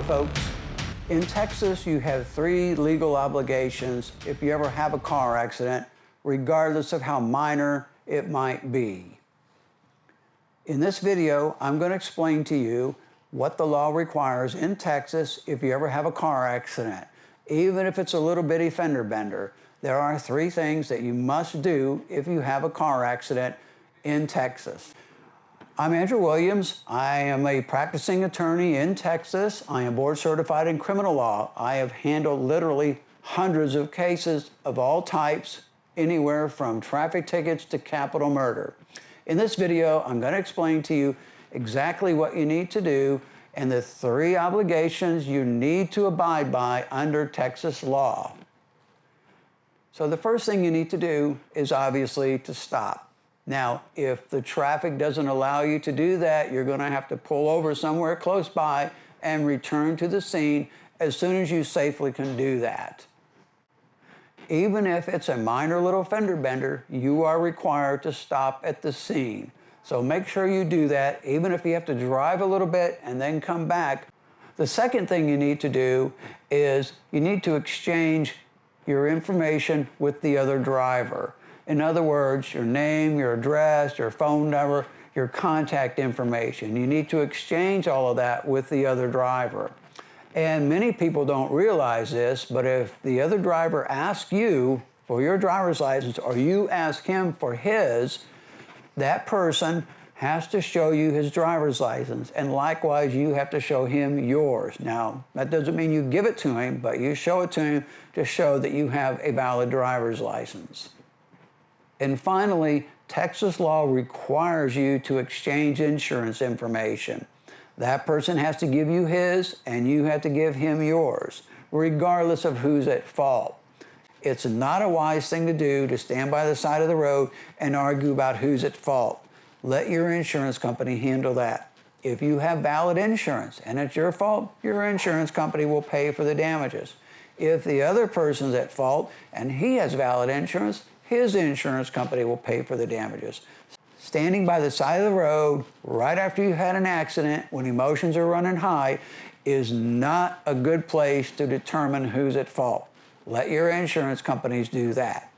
Hello folks. In Texas, you have 3 legal obligations if you ever have a car accident, regardless of how minor it might be. In this video, I'm going to explain to you what the law requires in Texas if you ever have a car accident. Even if it's a little bitty fender bender, there are 3 things that you must do if you have a car accident in Texas. I'm Andrew Williams. I am a practicing attorney in Texas. I am board certified in criminal law. I have handled literally hundreds of cases of all types, anywhere from traffic tickets to capital murder. In this video, I'm going to explain to you exactly what you need to do and the 3 obligations you need to abide by under Texas law. So the first thing you need to do is obviously to stop. Now, if the traffic doesn't allow you to do that, you're going to have to pull over somewhere close by and return to the scene as soon as you safely can do that. Even if it's a minor little fender bender, you are required to stop at the scene. So make sure you do that, even if you have to drive a little bit and then come back. The second thing you need to do is you need to exchange your information with the other driver. In other words, your name, your address, your phone number, your contact information. You need to exchange all of that with the other driver. And many people don't realize this, but if the other driver asks you for your driver's license or you ask him for his, that person has to show you his driver's license, and likewise you have to show him yours. Now, that doesn't mean you give it to him, but you show it to him to show that you have a valid driver's license. And finally, Texas law requires you to exchange insurance information. That person has to give you his, and you have to give him yours, regardless of who's at fault. It's not a wise thing to do to stand by the side of the road and argue about who's at fault. Let your insurance company handle that. If you have valid insurance and it's your fault, your insurance company will pay for the damages. If the other person's at fault and he has valid insurance, his insurance company will pay for the damages. Standing by the side of the road right after you had an accident when emotions are running high is not a good place to determine who's at fault. Let your insurance companies do that.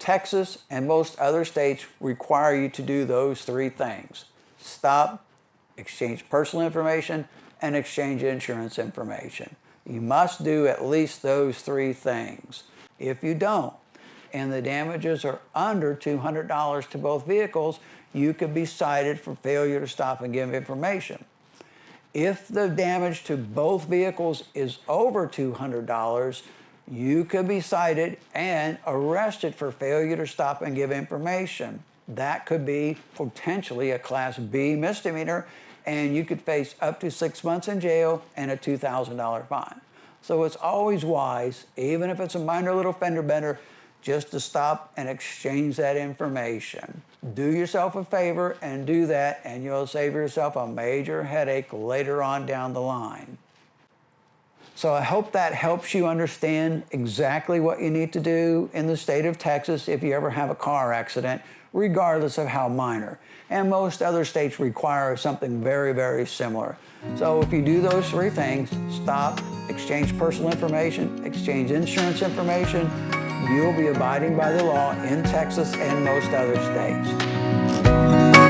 Texas and most other states require you to do those 3 things. Stop, exchange personal information, and exchange insurance information. You must do at least those 3 things. If you don't, and the damages are under $200 to both vehicles, you could be cited for failure to stop and give information. If the damage to both vehicles is over $200, you could be cited and arrested for failure to stop and give information. That could be potentially a Class B misdemeanor, and you could face up to 6 months in jail and a $2,000 fine. So it's always wise, even if it's a minor little fender bender, just to stop and exchange that information. Do yourself a favor and do that, and you'll save yourself a major headache later on down the line. So I hope that helps you understand exactly what you need to do in the state of Texas if you ever have a car accident, regardless of how minor. And most other states require something very, very similar. So if you do those 3 things, stop, exchange personal information, exchange insurance information, you'll be abiding by the law in Texas and most other states.